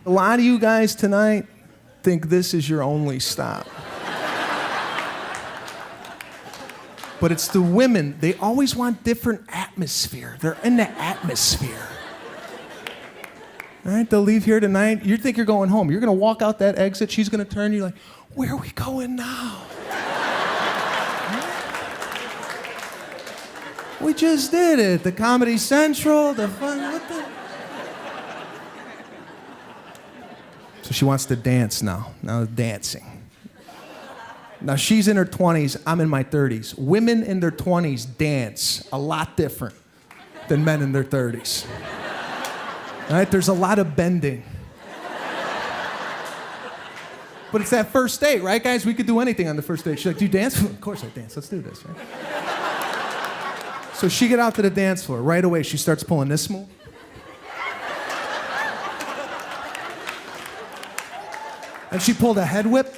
A lot of you guys tonight think this is your only stop. But it's the women. They always want different atmosphere. They're in the atmosphere. All right, they'll leave here tonight. You think you're going home. You're going to walk out that exit. She's going to turn. You're like, where are we going now? We just did it. The Comedy Central, the fun, what the? So she wants to dance now. Now dancing. Now she's in her 20s, I'm in my 30s. Women in their 20s dance a lot different than men in their 30s. All right, there's a lot of bending. But it's that first date, right, guys? We could do anything on the first date. She's like, do you dance? Of course I dance. Let's do this, right? So she get out to the dance floor. Right away, she starts pulling this move. And she pulled a head whip.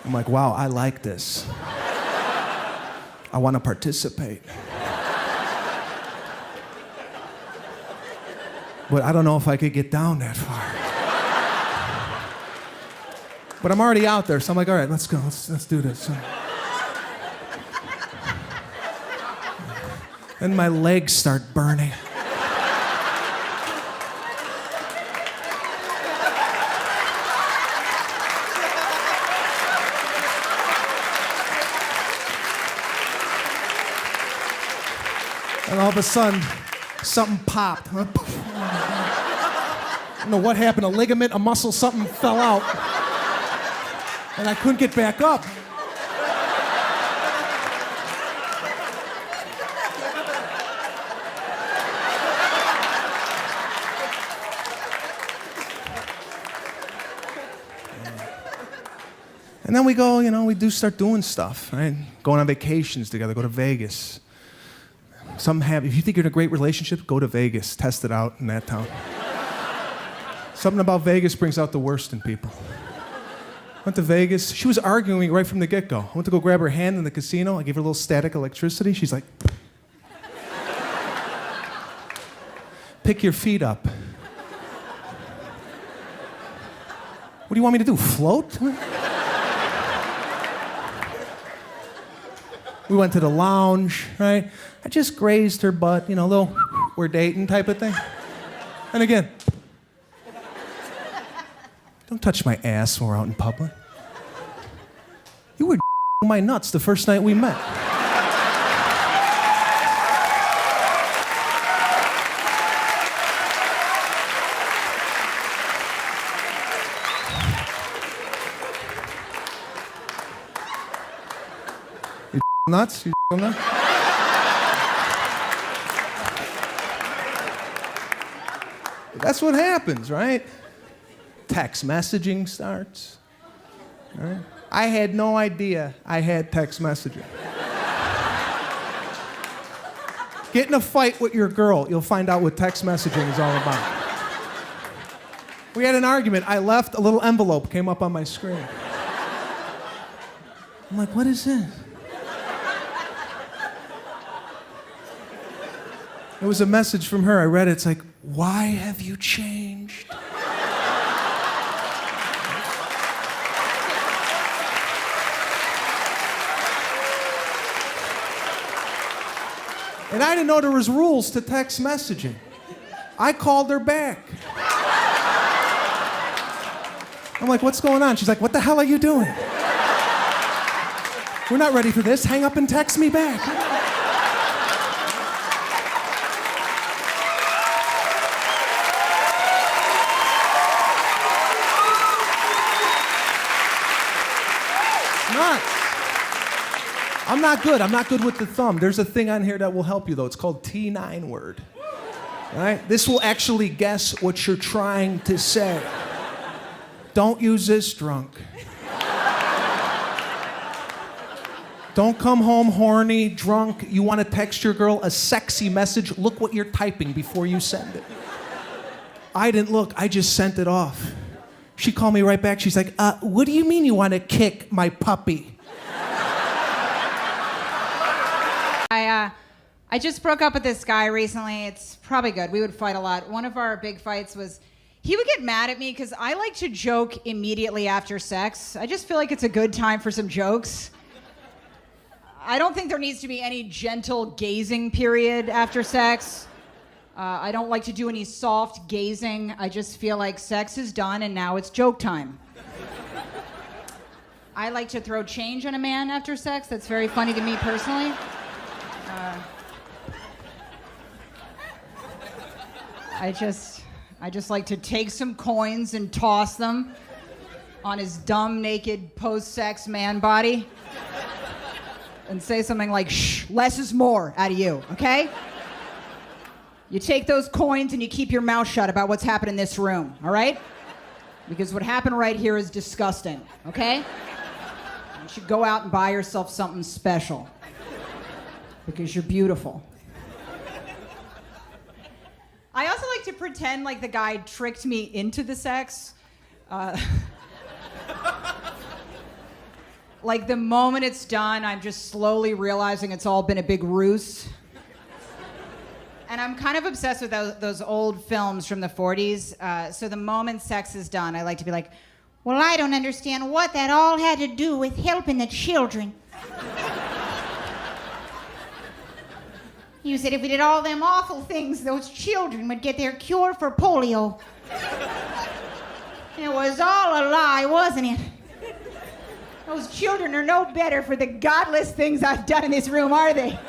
I'm like, wow, I like this. I want to participate. But I don't know if I could get down that far. But I'm already out there, so I'm like, all right, let's go, let's do this. And my legs start burning. And all of a sudden, something popped. I don't know what happened, a ligament, a muscle, something fell out. And I couldn't get back up. And then we go, we do start doing stuff, right? Going on vacations together, go to Vegas. If you think you're in a great relationship, go to Vegas, test it out in that town. Something about Vegas brings out the worst in people. Went to Vegas. She was arguing right from the get-go. I went to go grab her hand in the casino. I gave her a little static electricity. She's like, pick your feet up. What do you want me to do, float? We went to the lounge, right? I just grazed her butt, a little we're dating type of thing. And again, don't touch my ass when we're out in public. You were my nuts the first night we met. You nuts? You nuts? That's what happens, right? Text messaging starts. Right? I had no idea I had text messaging. Get in a fight with your girl, you'll find out what text messaging is all about. We had an argument. I left, a little envelope came up on my screen. I'm like, what is this? It was a message from her. I read it. It's like, why have you changed? And I didn't know there was rules to text messaging. I called her back. I'm like, what's going on? She's like, what the hell are you doing? We're not ready for this. Hang up and text me back. I'm not good. I'm not good with the thumb. There's a thing on here that will help you, though. It's called T9 word. All right? This will actually guess what you're trying to say. Don't use this drunk. Don't come home horny, drunk. You want to text your girl a sexy message. Look what you're typing before you send it. I didn't look. I just sent it off. She called me right back. She's like, what do you mean you want to kick my puppy? I just broke up with this guy recently. It's probably good. We would fight a lot. One of our big fights was he would get mad at me because I like to joke immediately after sex. I just feel like it's a good time for some jokes. I don't think there needs to be any gentle gazing period after sex. I don't like to do any soft gazing. I just feel like sex is done and now it's joke time. I like to throw change on a man after sex. That's very funny to me personally. I just like to take some coins and toss them on his dumb, naked, post-sex man body and say something like, shh, less is more out of you, okay? You take those coins and you keep your mouth shut about what's happened in this room, all right? Because what happened right here is disgusting, okay? You should go out and buy yourself something special because you're beautiful. I also like to pretend like the guy tricked me into the sex. Like the moment it's done, I'm just slowly realizing it's all been a big ruse. And I'm kind of obsessed with those old films from the 40s. So the moment sex is done, I like to be like, well, I don't understand what that all had to do with helping the children. You said if we did all them awful things, those children would get their cure for polio. It was all a lie, wasn't it? Those children are no better for the godless things I've done in this room, are they?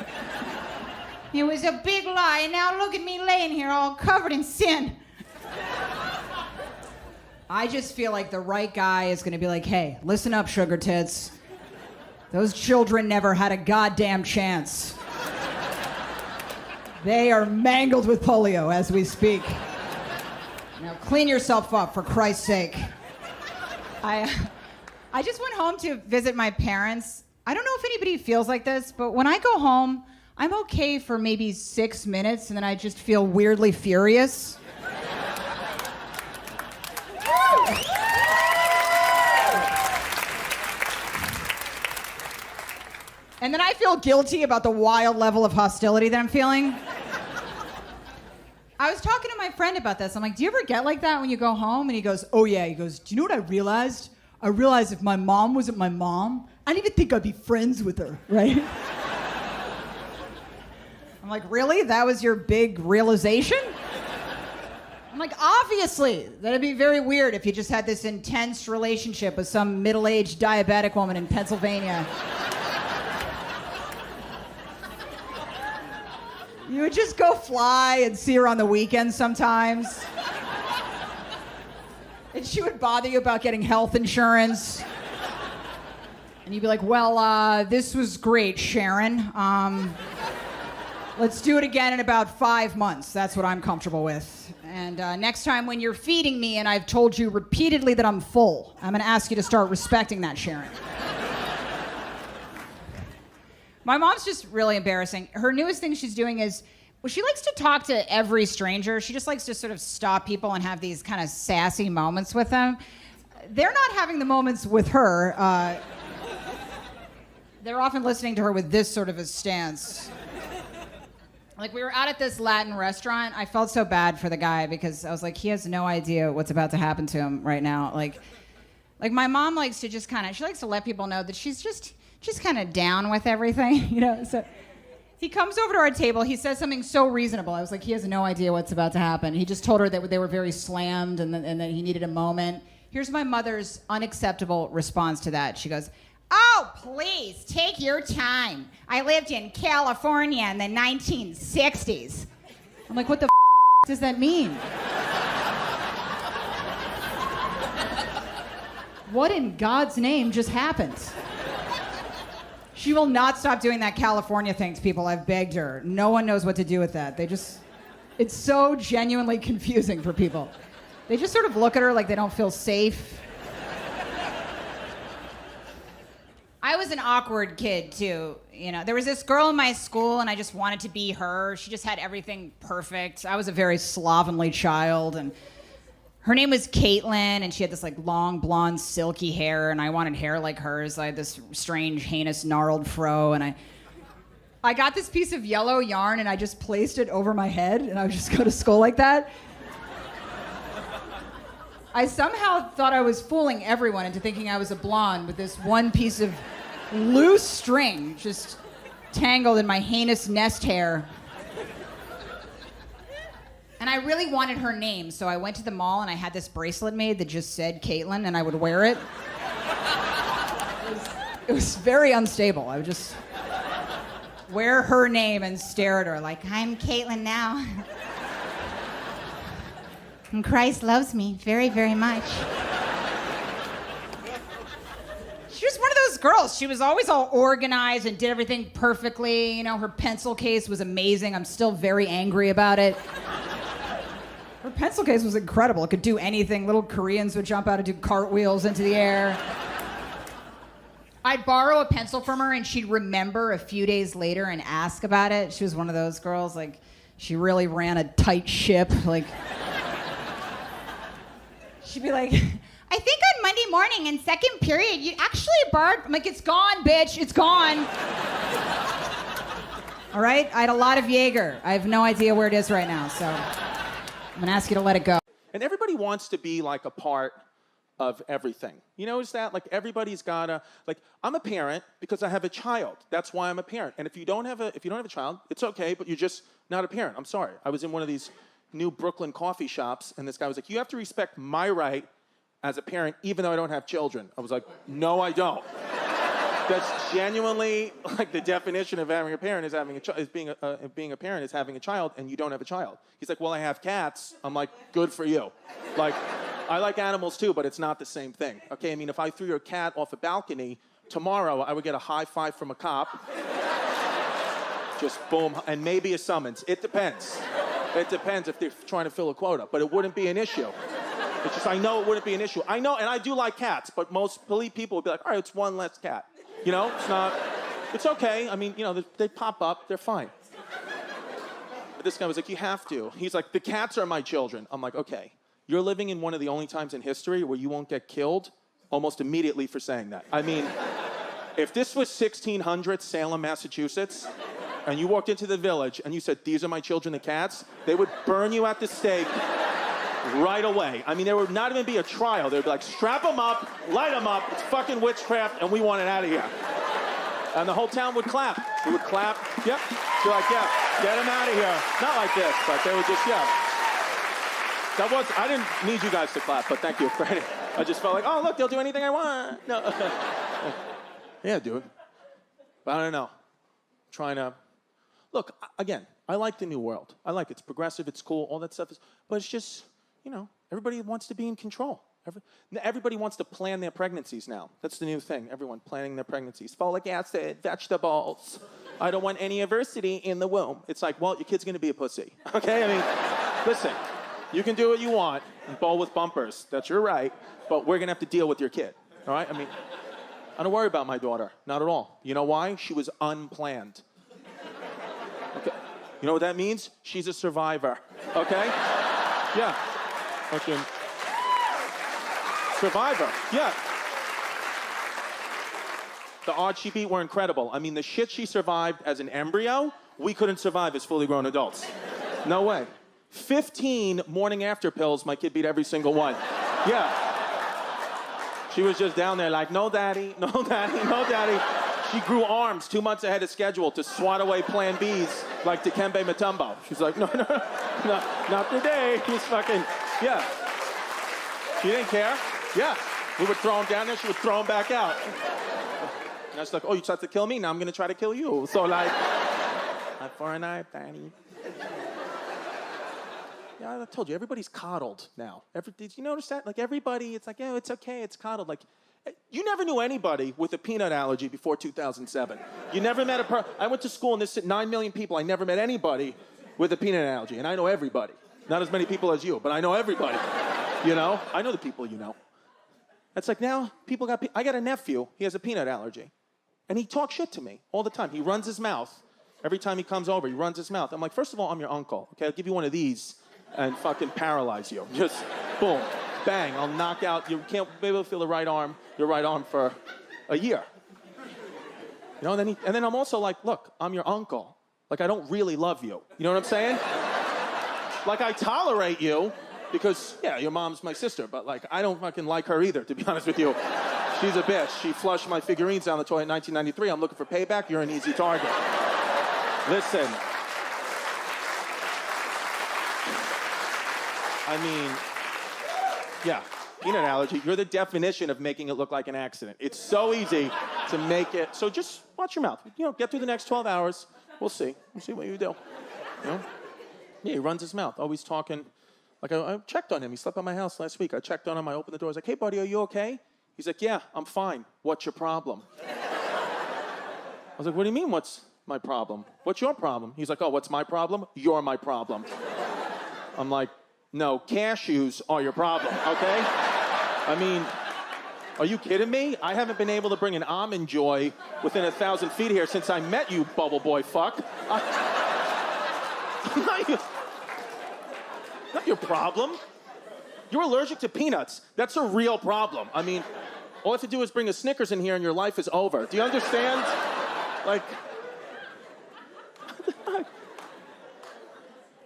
It was a big lie, and now look at me laying here all covered in sin. I just feel like the right guy is gonna be like, hey, listen up, sugar tits. Those children never had a goddamn chance. They are mangled with polio as we speak. Now clean yourself up, for Christ's sake. I just went home to visit my parents. I don't know if anybody feels like this, but when I go home, I'm okay for maybe 6 minutes, and then I just feel weirdly furious. And then I feel guilty about the wild level of hostility that I'm feeling. I was talking to my friend about this. I'm like, do you ever get like that when you go home? And he goes, oh yeah. He goes, do you know what I realized? I realized if my mom wasn't my mom, I didn't even think I'd be friends with her, right? I'm like, really? That was your big realization? I'm like, obviously. That'd be very weird if you just had this intense relationship with some middle-aged diabetic woman in Pennsylvania. You would just go fly and see her on the weekends sometimes. And she would bother you about getting health insurance. And you'd be like, well, this was great, Sharon. Let's do it again in about 5 months. That's what I'm comfortable with. And next time when you're feeding me and I've told you repeatedly that I'm full, I'm gonna ask you to start respecting that, Sharon. My mom's just really embarrassing. Her newest thing she's doing is, well, she likes to talk to every stranger. She just likes to sort of stop people and have these kind of sassy moments with them. They're not having the moments with her. They're often listening to her with this sort of a stance. Like, we were out at this Latin restaurant. I felt so bad for the guy because I was like, he has no idea what's about to happen to him right now. Like my mom likes to just kind of, she likes to let people know that she's just kind of down with everything, you know? So he comes over to our table. He says something so reasonable. I was like, he has no idea what's about to happen. He just told her that they were very slammed and that he needed a moment. Here's my mother's unacceptable response to that. She goes, oh, please, take your time. I lived in California in the 1960s. I'm like, what the does that mean? What in God's name just happened? She will not stop doing that California thing to people. I've begged her. No one knows what to do with that. It's so genuinely confusing for people. They just sort of look at her like they don't feel safe. I was an awkward kid, too. You know, there was this girl in my school, and I just wanted to be her. She just had everything perfect. I was a very slovenly child, and her name was Caitlin, and she had this like long blonde silky hair, and I wanted hair like hers. I had this strange, heinous, gnarled fro, and I got this piece of yellow yarn, and I just placed it over my head, and I would just go to school like that. I somehow thought I was fooling everyone into thinking I was a blonde with this one piece of loose string just tangled in my heinous nest hair. And I really wanted her name, so I went to the mall and I had this bracelet made that just said Caitlin, and I would wear it. It was very unstable. I would just wear her name and stare at her like, I'm Caitlin now. And Christ loves me very, very much. She was one of those girls. She was always all organized and did everything perfectly. You know, her pencil case was amazing. I'm still very angry about it. Her pencil case was incredible. It could do anything. Little Koreans would jump out and do cartwheels into the air. I'd borrow a pencil from her and she'd remember a few days later and ask about it. She was one of those girls, like, she really ran a tight ship. Like, she'd be like, I think on Monday morning in second period, you actually borrowed. I'm like, it's gone, bitch, it's gone. All right, I had a lot of Jaeger. I have no idea where it is right now, so I'm gonna ask you to let it go. And everybody wants to be like a part of everything. You notice that? Like everybody's gotta, like, I'm a parent because I have a child. That's why I'm a parent. And if you don't have a child, it's okay, but you're just not a parent. I'm sorry. I was in one of these new Brooklyn coffee shops, and this guy was like, you have to respect my right as a parent, even though I don't have children. I was like, no, I don't. That's genuinely like the definition of having a parent is having a being a parent is having a child, and you don't have a child. He's like, well, I have cats. I'm like, good for you. Like, I like animals too, but it's not the same thing. Okay, I mean, if I threw your cat off a balcony tomorrow, I would get a high five from a cop. Just boom, and maybe a summons. It depends. It depends if they're trying to fill a quota, but it wouldn't be an issue. It's just, I know it wouldn't be an issue. I know, and I do like cats, but most people would be like, all right, it's one less cat. You know, it's okay. I mean, you know, they pop up, they're fine. But this guy was like, you have to. He's like, the cats are my children. I'm like, okay, you're living in one of the only times in history where you won't get killed almost immediately for saying that. I mean, if this was 1600 Salem, Massachusetts, and you walked into the village and you said, these are my children, the cats, they would burn you at the stake right away. I mean, there would not even be a trial. They'd be like, strap them up, light them up, it's fucking witchcraft, and we want it out of here. And the whole town would clap. They would clap, yep. They're like, yeah, get him out of here. Not like this, but they would just, yeah. I didn't need you guys to clap, but thank you for it. I just felt like, oh, look, they'll do anything I want. No. Yeah, dude. But I don't know. Trying to, look, again, I like the new world. I like it. It's progressive, it's cool, all that stuff is, but it's just, you know, everybody wants to be in control. Everybody wants to plan their pregnancies now. That's the new thing. Everyone planning their pregnancies. Folic acid, vegetables. I don't want any adversity in the womb. It's like, well, your kid's going to be a pussy. Okay? I mean, listen, you can do what you want and bowl with bumpers. That's your right. But we're going to have to deal with your kid. All right? I mean, I don't worry about my daughter. Not at all. You know why? She was unplanned. Okay? You know what that means? She's a survivor. Okay? Yeah. Okay. Survivor, yeah. The odds she beat were incredible. I mean, the shit she survived as an embryo, we couldn't survive as fully grown adults. No way. 15 morning after pills, my kid beat every single one. Yeah. She was just down there like, no daddy, no daddy, no daddy. She grew arms 2 months ahead of schedule to swat away Plan Bs like Dikembe Mutombo. She's like, no, not today. He's fucking, yeah. She didn't care. Yeah. We would throw him down there, she would throw him back out. And I was like, oh, you tried to kill me? Now I'm going to try to kill you. So like, eye for an eye, Danny. Yeah, I told you, everybody's coddled now. Did you notice that? Like everybody, it's like, yeah, it's okay, it's coddled. Like, you never knew anybody with a peanut allergy before 2007. You never met I went to school and there's 9 million people. I never met anybody with a peanut allergy. And I know everybody. Not as many people as you, but I know everybody. You know? I know the people you know. It's like now, I got a nephew, he has a peanut allergy. And he talks shit to me all the time. He runs his mouth. Every time he comes over, he runs his mouth. I'm like, first of all, I'm your uncle. Okay, I'll give you one of these and fucking paralyze you. Just Boom, bang, I'll knock out, you can't be able to feel your right arm for a year. You know, and then I'm also like, look, I'm your uncle. Like, I don't really love you. You know what I'm saying? Like, I tolerate you because, yeah, your mom's my sister, but like, I don't fucking like her either, to be honest with you. She's a bitch. She flushed my figurines down the toilet in 1993. I'm looking for payback. You're an easy target. Listen. I mean, yeah, you know an analogy. You're the definition of making it look like an accident. It's so easy to make it. So just watch your mouth. You know, get through the next 12 hours. We'll see. We'll see what you do. You know? Yeah, he runs his mouth, always talking. Like, I checked on him. He slept at my house last week. I checked on him. I opened the door. I was like, hey, buddy, are you okay? He's like, yeah, I'm fine. What's your problem? I was like, what do you mean, what's my problem? What's your problem? He's like, oh, what's my problem? You're my problem. I'm like, no, cashews are your problem, okay? I mean, are you kidding me? I haven't been able to bring an almond joy within 1,000 feet here since I met you, bubble boy fuck. I'm not your problem. You're allergic to peanuts. That's a real problem. I mean, all I have to do is bring a Snickers in here and your life is over. Do you understand? Like,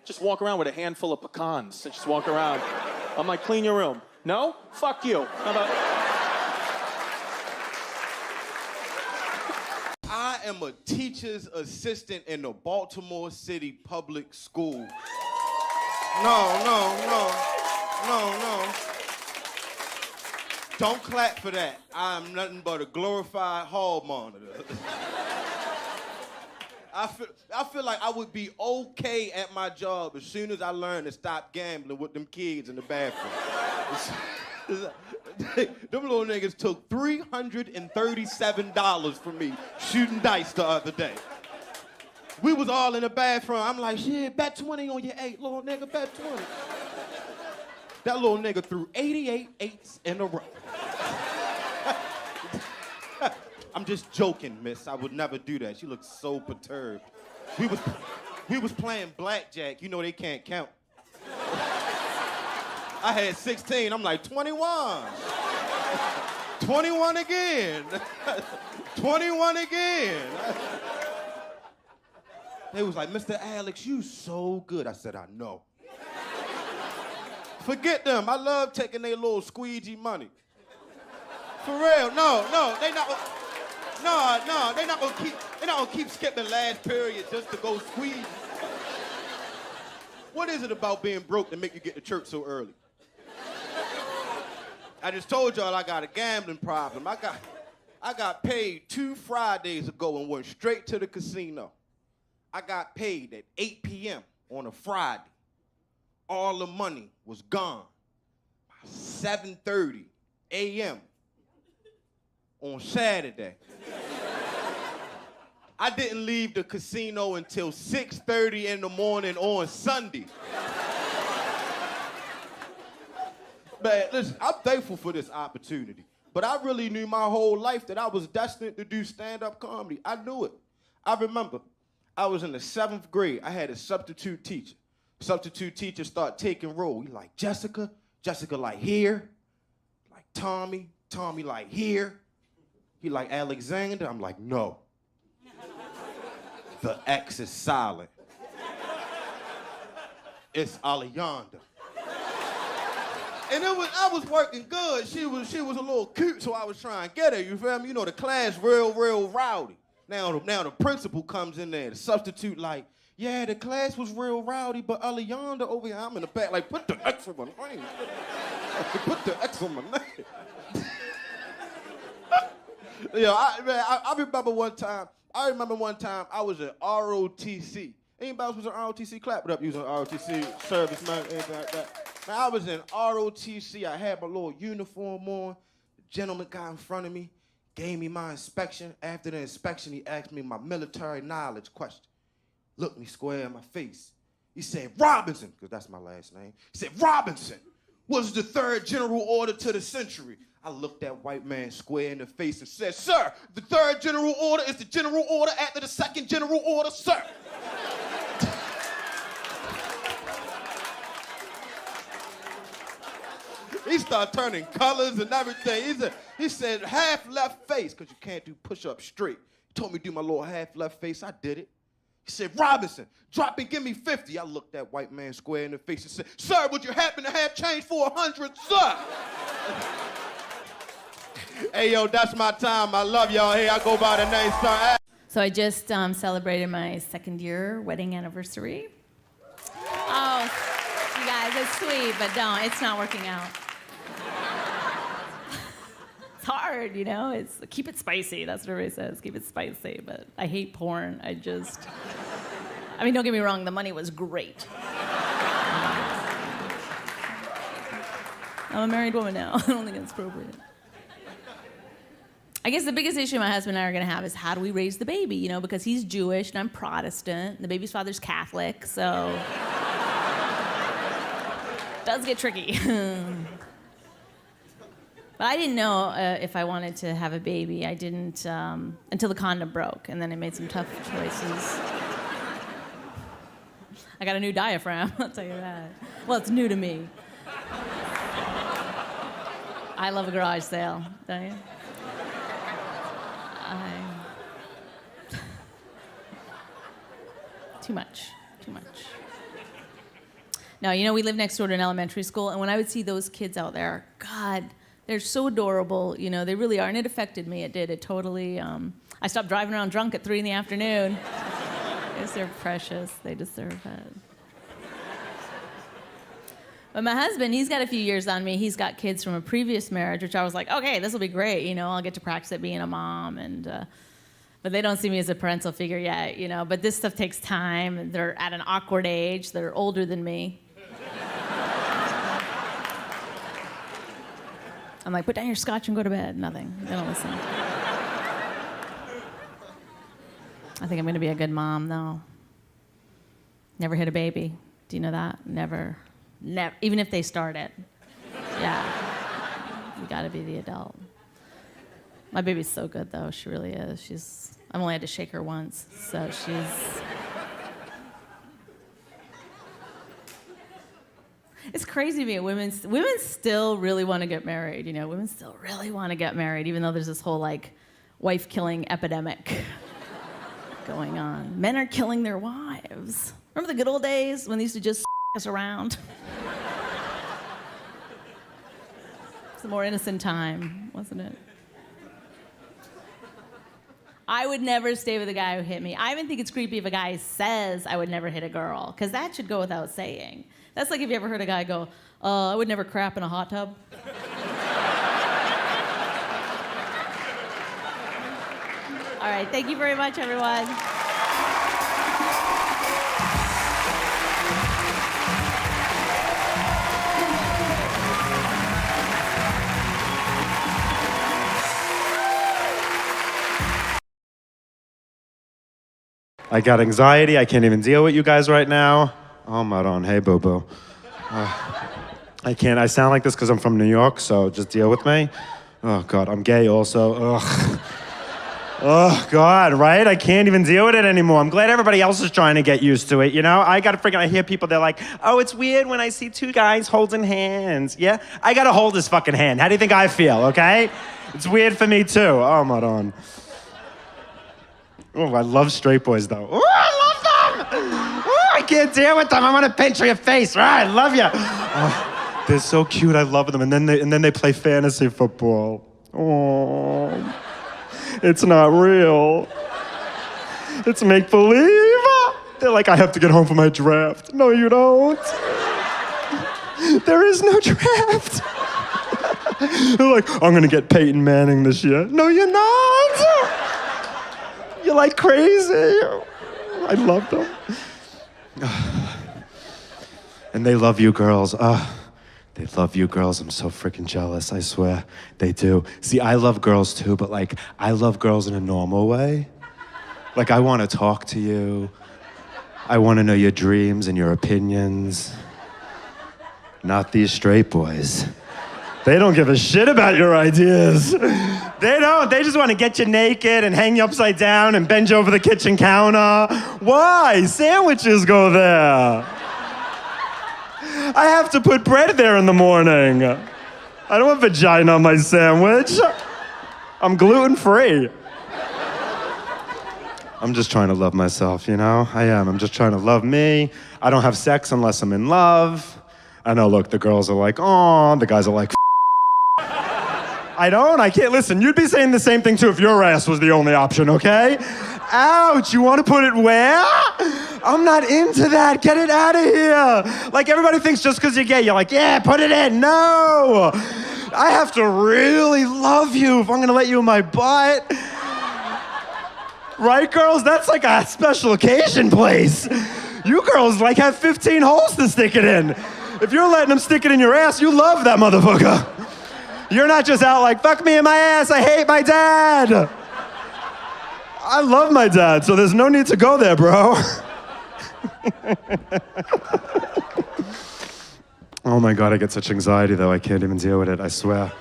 just walk around with a handful of pecans and just walk around. I'm like, clean your room. No? Fuck you. How about... I am a teacher's assistant in the Baltimore City Public School. No. Don't clap for that. I'm nothing but a glorified hall monitor. I feel like I would be okay at my job as soon as I learned to stop gambling with them kids in the bathroom. Them little niggas took $337 from me shooting dice the other day. We was all in the bathroom. I'm like, shit, bet 20 on your 8, little nigga, bet 20. That little nigga threw 88 8s in a row. I'm just joking, miss. I would never do that. She looked so perturbed. We was playing blackjack. You know they can't count. I had 16. I'm like, 21. 21 again. 21 again. They was like, Mr. Alex, you so good. I said, I know. Forget them. I love taking their little squeegee money. For real. No, they not. No, they not gonna keep skipping last period just to go squeeze. What is it about being broke that make you get to church so early? I just told y'all I got a gambling problem. I got paid 2 Fridays ago and went straight to the casino. I got paid at 8 p.m. on a Friday. All the money was gone by 7:30 a.m. on Saturday. I didn't leave the casino until 6:30 in the morning on Sunday. Man, listen, I'm thankful for this opportunity, but I really knew my whole life that I was destined to do stand-up comedy. I knew it. I remember I was in the 7th grade. I had a substitute teacher. Substitute teacher start taking roll. He like, Jessica like here. Like Tommy like here. He like Alexander. I'm like, no. The X is silent. It's Alejandra. And I was working good. She was a little cute, so I was trying to get her, you feel me? You know, the class real rowdy. Now the principal comes in there, the substitute like, yeah, the class was real rowdy, but Alejandra over here, I'm in the back, like, put the X on my name. Put the X on my name. Yeah, I remember one time I was at ROTC. Anybody else was at ROTC? Clap it up, you was at ROTC, serviceman, anything like that. Man, I was in ROTC. I had my little uniform on. The gentleman got in front of me, gave me my inspection. After the inspection, he asked me my military knowledge question. Looked me square in my face. He said, Robinson, because that's my last name. He said, Robinson was the 3rd general order to the century. I looked that white man square in the face and said, sir, the 3rd general order is the general order after the 2nd general order, sir. He started turning colors and everything. He said, half left face, because you can't do push-ups straight. He told me to do my little half left face. I did it. He said, Robinson, drop and give me 50. I looked that white man square in the face and said, sir, would you happen to have change for 100, sir? Hey, yo, that's my time. I love y'all. Hey, I go by the name Sir. So I just celebrated my 2nd year wedding anniversary. Oh, you guys, it's sweet, but don't. It's not working out. It's hard, you know? It's keep it spicy. That's what everybody says. Keep it spicy. But I hate porn. I mean, don't get me wrong. The money was great. I'm a married woman now. I don't think it's appropriate. I guess the biggest issue my husband and I are gonna have is how do we raise the baby, you know, because he's Jewish and I'm Protestant, and the baby's father's Catholic, so it does get tricky. But I didn't know if I wanted to have a baby. I didn't until the condom broke, and then I made some tough choices. I got a new diaphragm, I'll tell you that. Well, it's new to me. I love a garage sale, don't you? Too much. Now, you know, we live next door to an elementary school, and when I would see those kids out there, God, they're so adorable, you know, they really are, and it affected me, it did, it totally, I stopped driving around drunk at 3 p.m. Because they're precious, they deserve it. But my husband, he's got a few years on me. He's got kids from a previous marriage, which I was like, okay, this will be great. You know, I'll get to practice at being a mom. But they don't see me as a parental figure yet, you know. But this stuff takes time. They're at an awkward age. They're older than me. I'm like, put down your scotch and go to bed. Nothing. They don't listen. I think I'm going to be a good mom, though. Never hit a baby. Do you know that? Never, even if they start it. Yeah. You gotta be the adult. My baby's so good, though. She really is. I've only had to shake her once, so she's... It's crazy to me. Women still really want to get married, you know? Women still really want to get married, even though there's this whole, like, wife-killing epidemic going on. Men are killing their wives. Remember the good old days when they used to just us around? It's a more innocent time, wasn't it? I would never stay with a guy who hit me. I even think it's creepy if a guy says I would never hit a girl, because that should go without saying. That's like if you ever heard a guy go, I would never crap in a hot tub. All right, thank you very much, everyone. I got anxiety. I can't even deal with you guys right now. Oh, Maron. Hey, boo-boo. I can't. I sound like this because I'm from New York, so just deal with me. Oh, God. I'm gay also. Ugh. Oh, God, right? I can't even deal with it anymore. I'm glad everybody else is trying to get used to it, you know? I hear people, they're like, oh, it's weird when I see two guys holding hands. Yeah? I gotta hold his fucking hand. How do you think I feel, okay? It's weird for me, too. Oh, Maron. Oh, I love straight boys, though. Oh, I love them! Oh, I can't deal with them. I want to pinch your face. Oh, I love you. Oh, they're so cute. I love them. And then they play fantasy football. Oh, it's not real. It's make-believe. They're like, I have to get home for my draft. No, you don't. There is no draft. They're like, I'm going to get Peyton Manning this year. No, you're not. You're like crazy. I love them. And they love you girls. They love you girls. I'm so freaking jealous, I swear. They do. See, I love girls too, but like, I love girls in a normal way. Like, I want to talk to you. I want to know your dreams and your opinions. Not these straight boys. They don't give a shit about your ideas. They don't. They just want to get you naked and hang you upside down and bend you over the kitchen counter. Why? Sandwiches go there. I have to put bread there in the morning. I don't want vagina on my sandwich. I'm gluten-free. I'm just trying to love myself, you know? I am. I'm just trying to love me. I don't have sex unless I'm in love. I know, look, the girls are like, oh, the guys are like, I can't, listen, you'd be saying the same thing too if your ass was the only option, okay? Ouch, you want to put it where? I'm not into that, get it out of here. Like everybody thinks just because you're gay, you're like, yeah, put it in, no. I have to really love you if I'm gonna let you in my butt. Right, girls? That's like a special occasion place. You girls like have 15 holes to stick it in. If you're letting them stick it in your ass, you love that motherfucker. You're not just out like, fuck me in my ass, I hate my dad. I love my dad, so there's no need to go there, bro. Oh my God, I get such anxiety though, I can't even deal with it, I swear.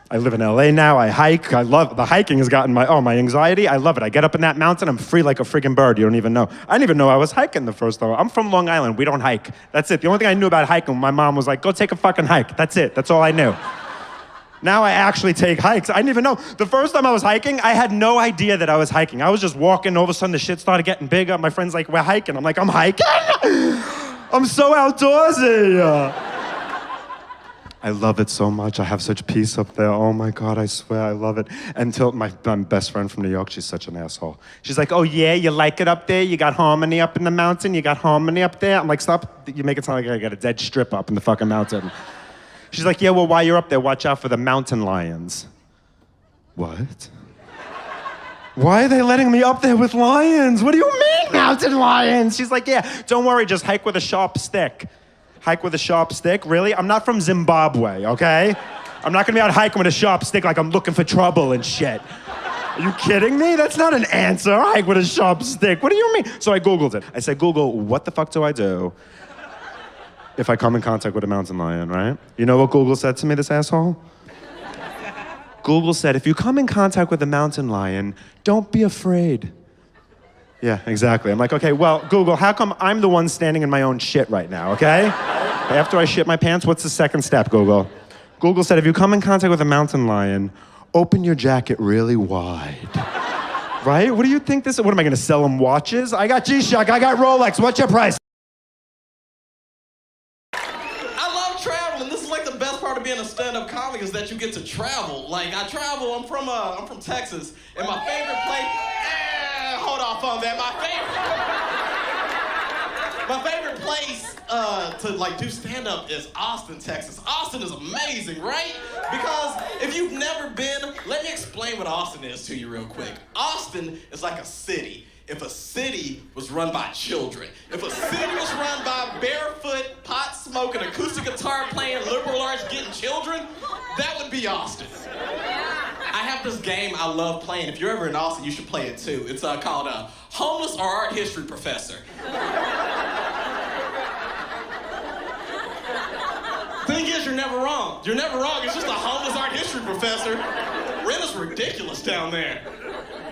I live in LA now, I hike, I love, the hiking has gotten my anxiety, I love it. I get up in that mountain, I'm free like a friggin' bird, you don't even know. I didn't even know I was hiking the first time. I'm from Long Island, we don't hike. That's it, the only thing I knew about hiking, my mom was like, go take a fucking hike, that's it, that's all I knew. Now I actually take hikes, I didn't even know. The first time I was hiking, I had no idea that I was hiking. I was just walking, all of a sudden the shit started getting bigger, my friend's like, we're hiking. I'm like, I'm hiking? I'm so outdoorsy. I love it so much. I have such peace up there. Oh my God, I swear, I love it. Until my best friend from New York, she's such an asshole. She's like, oh yeah, you like it up there? You got harmony up in the mountain? You got harmony up there? I'm like, stop, you make it sound like I got a dead strip up in the fucking mountain. She's like, yeah, well, while you're up there, watch out for the mountain lions. What? Why are they letting me up there with lions? What do you mean, mountain lions? She's like, yeah, don't worry, just hike with a sharp stick. Hike with a sharp stick? Really? I'm not from Zimbabwe, okay? I'm not gonna be out hiking with a sharp stick like I'm looking for trouble and shit. Are you kidding me? That's not an answer. Hike with a sharp stick. What do you mean? So I Googled it. I said, Google, what the fuck do I do if I come in contact with a mountain lion, right? You know what Google said to me, this asshole? Google said, if you come in contact with a mountain lion, don't be afraid. Yeah, exactly. I'm like, okay, well, Google, how come I'm the one standing in my own shit right now, okay? After I shit my pants, what's the second step, Google? Google said, if you come in contact with a mountain lion, open your jacket really wide. Right? What do you think this is? What am I gonna sell them watches? I got G-Shock, I got Rolex, what's your price? I love traveling. This is like the best part of being a stand-up comic is that you get to travel. Like I travel, I'm from Texas, and my favorite place, hold off on that. My favorite place to like do stand-up is Austin, Texas. Austin is amazing, right? Because if you've never been, let me explain what Austin is to you real quick. Austin is like a city. If a city was run by children, if a city was run by barefoot, pot-smoking, acoustic guitar playing, liberal arts getting children, that would be Austin. I have this game I love playing. If you're ever in Austin, you should play it too. It's called Homeless or Art History Professor. Thing is, you're never wrong. You're never wrong. It's just a homeless art history professor. Rent is ridiculous down there.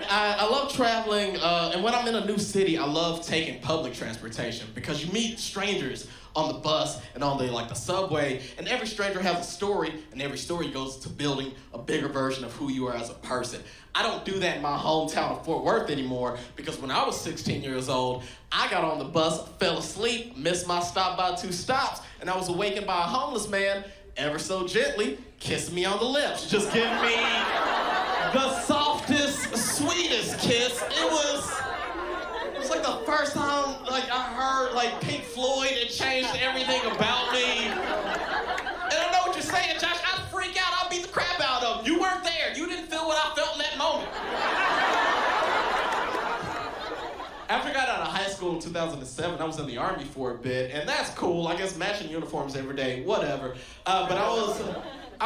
I love traveling, and when I'm in a new city, I love taking public transportation because you meet strangers on the bus and on the subway, and every stranger has a story, and every story goes to building a bigger version of who you are as a person. I don't do that in my hometown of Fort Worth anymore because when I was 16 years old, I got on the bus, fell asleep, missed my stop by 2 stops, and I was awakened by a homeless man ever so gently kissing me on the lips, just giving me the softest, sweetest kiss. It was like the first time I heard Pink Floyd. It changed everything about me. And I know what you're saying, Josh. I'd freak out. I'd beat the crap out of you. You weren't there. You didn't feel what I felt in that moment. After I got out of high school in 2007, I was in the Army for a bit, and that's cool. I guess matching uniforms every day, whatever. But I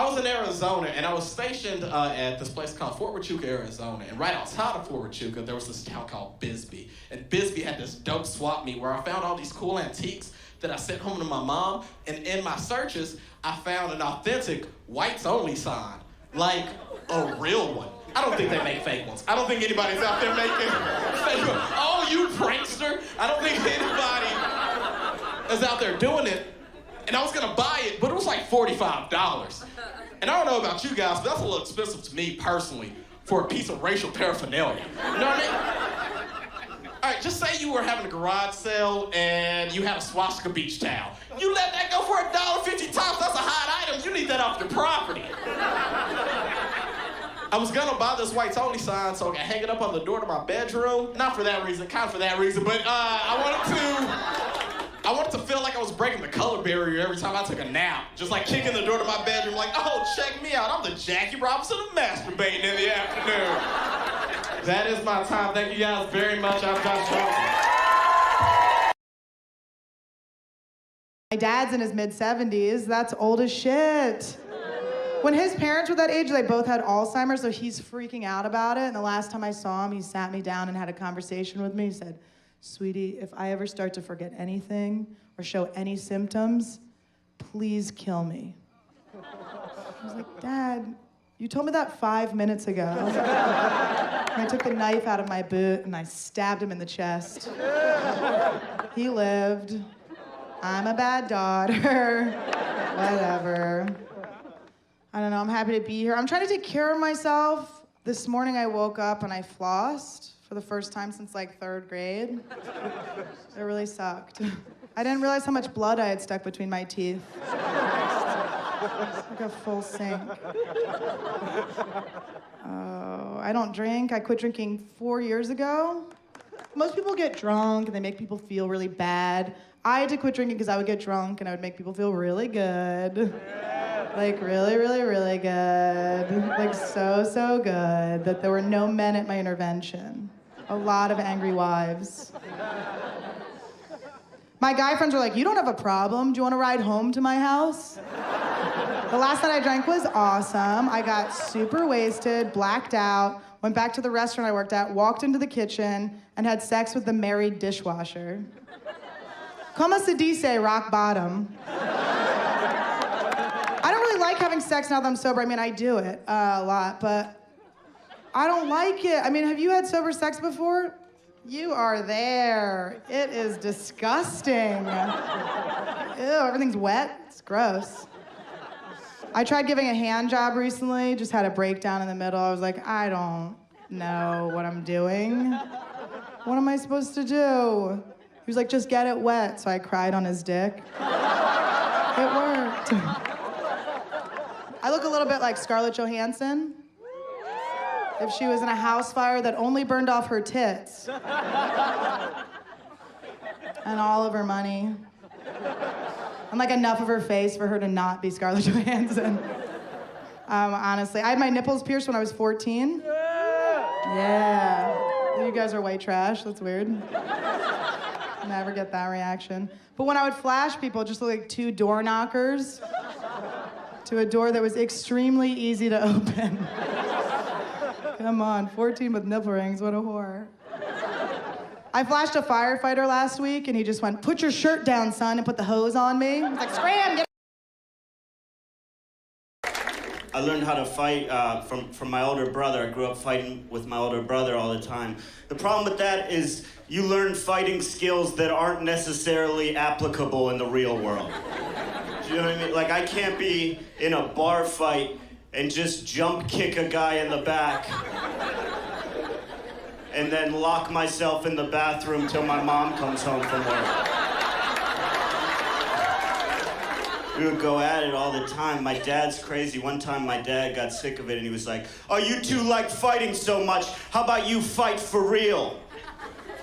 was in Arizona, and I was stationed at this place called Fort Huachuca, Arizona. And right outside of Fort Huachuca, there was this town called Bisbee. And Bisbee had this dope swap meet where I found all these cool antiques that I sent home to my mom. And in my searches, I found an authentic whites only sign, like a real one. I don't think they make fake ones. I don't think anybody's out there making fake ones. Oh, you prankster. I don't think anybody is out there doing it. And I was gonna buy it, but it was like $45. And I don't know about you guys, but that's a little expensive to me personally for a piece of racial paraphernalia. You know what I mean? All right, just say you were having a garage sale and you had a swastika beach towel. You let that go for $1.50 tops, that's a hot item. You need that off your property. I was gonna buy this whites only sign so I could hang it up on the door to my bedroom. Not for that reason, kind of for that reason, but I wanted to feel like I was breaking the color barrier every time I took a nap. Just like kicking the door to my bedroom like, oh, check me out. I'm the Jackie Robinson of masturbating in the afternoon. That is my time. Thank you guys very much. I'm Josh Johnson. My dad's in his mid-70s. That's old as shit. When his parents were that age, they both had Alzheimer's, so he's freaking out about it. And the last time I saw him, he sat me down and had a conversation with me. He said, sweetie, if I ever start to forget anything or show any symptoms, please kill me. I was like, Dad, you told me that 5 minutes ago. And I took the knife out of my boot and I stabbed him in the chest. He lived. I'm a bad daughter. Whatever. I don't know, I'm happy to be here. I'm trying to take care of myself. This morning I woke up and I flossed for the first time since like 3rd grade. It really sucked. I didn't realize how much blood I had stuck between my teeth. It's like a full sink. Oh, I don't drink. I quit drinking 4 years ago. Most people get drunk and they make people feel really bad. I had to quit drinking because I would get drunk and I would make people feel really good. Like really, really, really good. Like so, so good that there were no men at my intervention. A lot of angry wives. My guy friends were like, you don't have a problem. Do you want to ride home to my house? The last night I drank was awesome. I got super wasted, blacked out, went back to the restaurant I worked at, walked into the kitchen, and had sex with the married dishwasher. Como se dice, rock bottom. I don't really like having sex now that I'm sober. I mean, I do it a lot, but I don't like it. I mean, have you had sober sex before? You are there. It is disgusting. Ew, everything's wet. It's gross. I tried giving a hand job recently, just had a breakdown in the middle. I was like, I don't know what I'm doing. What am I supposed to do? He was like, just get it wet. So I cried on his dick. It worked. I look a little bit like Scarlett Johansson if she was in a house fire that only burned off her tits and all of her money and like enough of her face for her to not be Scarlett Johansson. Honestly, I had my nipples pierced when I was 14. Yeah. You guys are white trash. That's weird. Never get that reaction. But when I would flash people, it just looked like 2 door knockers to a door that was extremely easy to open. Come on, 14 with nipple rings, what a whore. I flashed a firefighter last week and he just went, put your shirt down, son, and put the hose on me. I was like, scram, get. I learned how to fight from my older brother. I grew up fighting with my older brother all the time. The problem with that is you learn fighting skills that aren't necessarily applicable in the real world. Do you know what I mean? Like, I can't be in a bar fight and just jump kick a guy in the back and then lock myself in the bathroom till my mom comes home from work. We would go at it all the time. My dad's crazy. One time my dad got sick of it and he was like, oh, you two like fighting so much. How about you fight for real?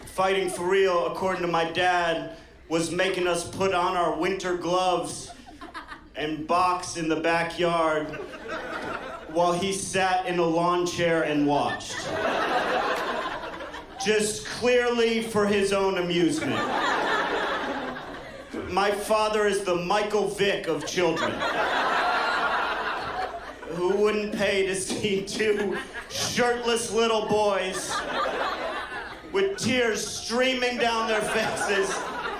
Fighting for real, according to my dad, was making us put on our winter gloves and box in the backyard while he sat in a lawn chair and watched. Just clearly for his own amusement. My father is the Michael Vick of children. Who wouldn't pay to see 2 shirtless little boys with tears streaming down their faces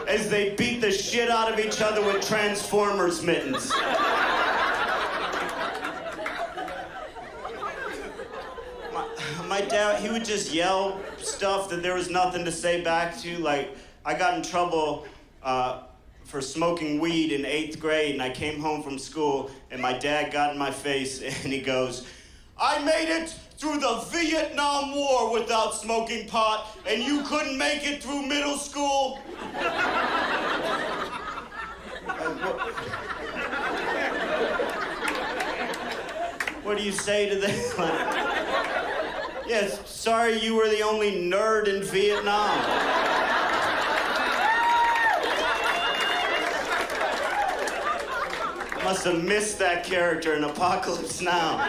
as they beat the shit out of each other with Transformers mittens. My dad, he would just yell stuff that there was nothing to say back to. Like, I got in trouble for smoking weed in 8th grade, and I came home from school, and my dad got in my face, and he goes, I made it through the Vietnam War without smoking pot, and you couldn't make it through middle school? What do you say to that? Yes, sorry you were the only nerd in Vietnam. Must have missed that character in Apocalypse Now.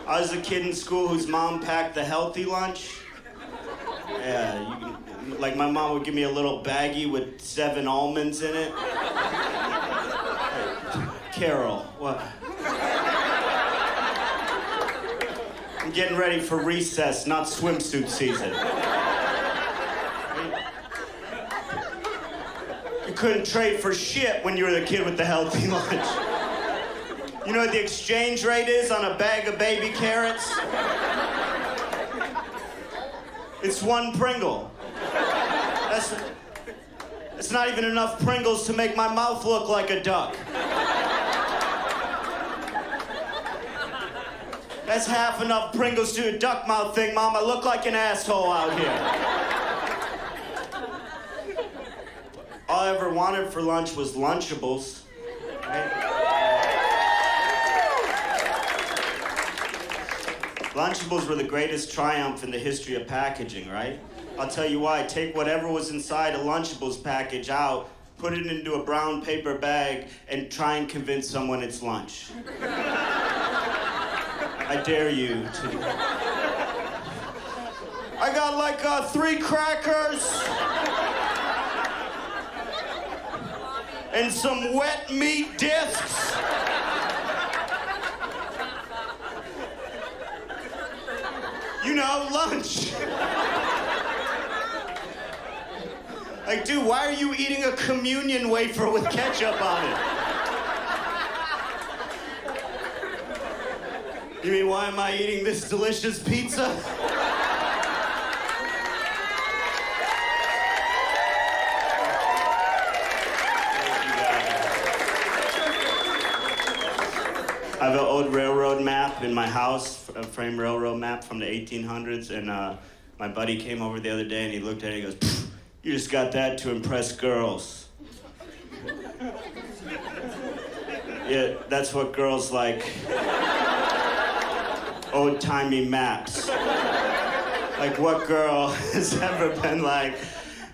I was a kid in school whose mom packed the healthy lunch. Yeah, like my mom would give me a little baggie with 7 almonds in it. Carol, what? I'm getting ready for recess, not swimsuit season. You couldn't trade for shit when you were the kid with the healthy lunch. You know what the exchange rate is on a bag of baby carrots? It's 1 Pringle. That's not even enough Pringles to make my mouth look like a duck. That's half enough Pringles to a duck mouth thing, Mom. I look like an asshole out here. All I ever wanted for lunch was Lunchables. Right? Lunchables were the greatest triumph in the history of packaging, right? I'll tell you why. Take whatever was inside a Lunchables package out, put it into a brown paper bag, and try and convince someone it's lunch. I dare you to. I got like 3 crackers and some wet meat discs. You know, lunch. Like, dude, why are you eating a communion wafer with ketchup on it? You mean, why am I eating this delicious pizza? I have an old railroad map in my house, a framed railroad map from the 1800s, and my buddy came over the other day and he looked at it and he goes, you just got that to impress girls. Yeah, that's what girls like. Old-timey maps. Like, what girl has ever been like,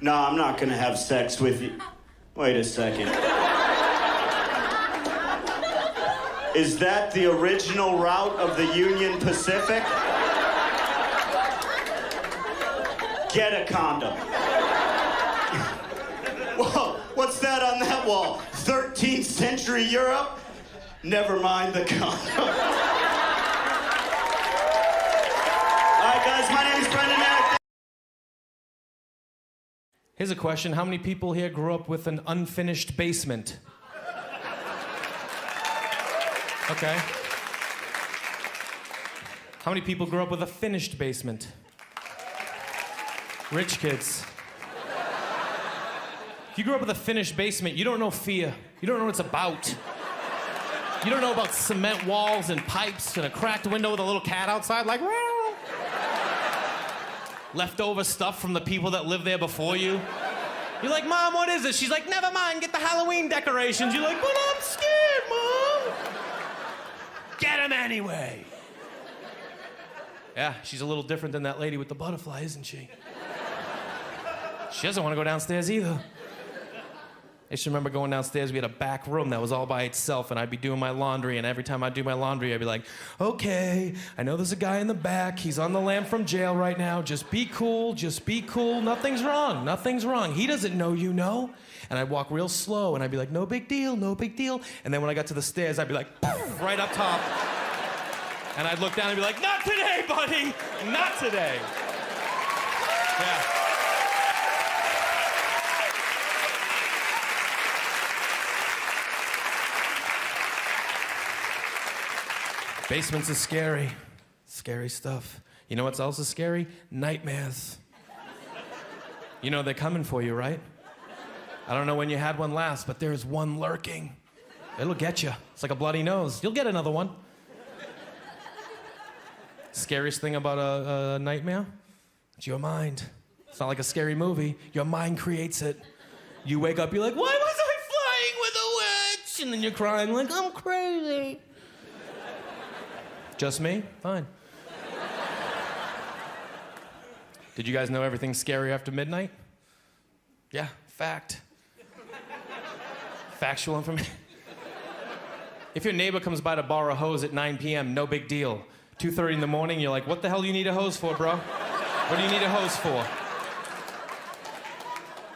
no, I'm not gonna have sex with you. Wait a second. Is that the original route of the Union Pacific? Get a condom. Whoa, what's that on that wall? 13th century Europe? Never mind the condom. All right, guys, my name is Brendan Eric. Here's a question. How many people here grew up with an unfinished basement? Okay. How many people grew up with a finished basement? Rich kids. If you grew up with a finished basement, you don't know fear. You don't know what it's about. You don't know about cement walls and pipes and a cracked window with a little cat outside, like, well. Leftover stuff from the people that lived there before you. You're like, Mom, what is this? She's like, never mind, get the Halloween decorations. You're like, but I'm scared, Mom. Get them anyway. Yeah, she's a little different than that lady with the butterfly, isn't she? She doesn't want to go downstairs either. I just remember going downstairs, we had a back room that was all by itself, and I'd be doing my laundry, and every time I'd do my laundry, I'd be like, okay, I know there's a guy in the back, he's on the lam from jail right now, just be cool, nothing's wrong, nothing's wrong. He doesn't know you know. And I'd walk real slow, and I'd be like, no big deal, no big deal. And then when I got to the stairs, I'd be like, right up top. And I'd look down and be like, not today, buddy, not today. Yeah. Basements is scary. Scary stuff. You know what's also scary? Nightmares. You know they're coming for you, right? I don't know when you had one last, but there's one lurking. It'll get you. It's like a bloody nose. You'll get another one. Scariest thing about a nightmare? It's your mind. It's not like a scary movie. Your mind creates it. You wake up, you're like, why was I flying with a witch? And then you're crying like, I'm crazy. Just me? Fine. Did you guys know everything's scary after midnight? Yeah, fact. Factual information. If your neighbor comes by to borrow a hose at 9 p.m., no big deal. 2:30 in the morning, you're like, what the hell do you need a hose for, bro? What do you need a hose for?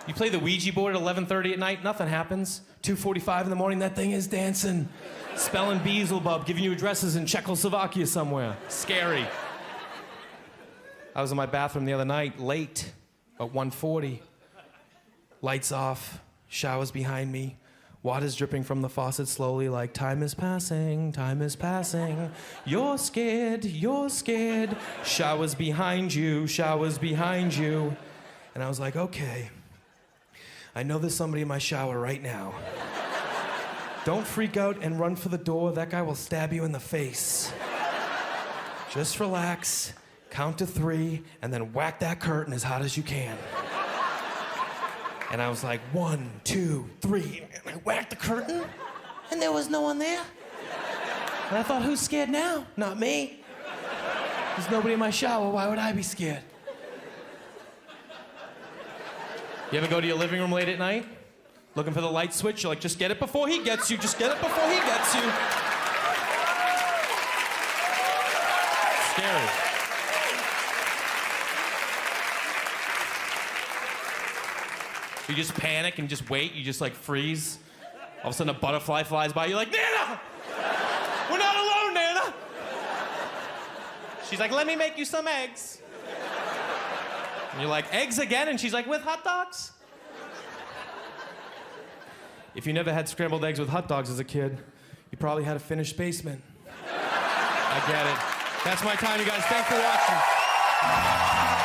You play the Ouija board at 11:30 at night, nothing happens. 2:45 in the morning, that thing is dancing. Spelling Beelzebub, giving you addresses in Czechoslovakia somewhere. Scary. I was in my bathroom the other night, late, at 1:40. Lights off, showers behind me. Water's dripping from the faucet slowly like time is passing, time is passing. You're scared, you're scared. Showers behind you, showers behind you. And I was like, okay, I know there's somebody in my shower right now. Don't freak out and run for the door. That guy will stab you in the face. Just relax, count to 3, and then whack that curtain as hard as you can. And I was like, 1, 2, 3. And I whacked the curtain, and there was no one there. And I thought, who's scared now? Not me. There's nobody in my shower. Why would I be scared? You ever go to your living room late at night? Looking for the light switch? You're like, just get it before he gets you. Just get it before he gets you. Scary. You just panic and just wait. You just like freeze. All of a sudden a butterfly flies by. You're like, Nana! We're not alone, Nana! She's like, let me make you some eggs. And you're like, eggs again? And she's like, with hot dogs? If you never had scrambled eggs with hot dogs as a kid, you probably had a finished basement. I get it. That's my time, you guys. Thanks for watching.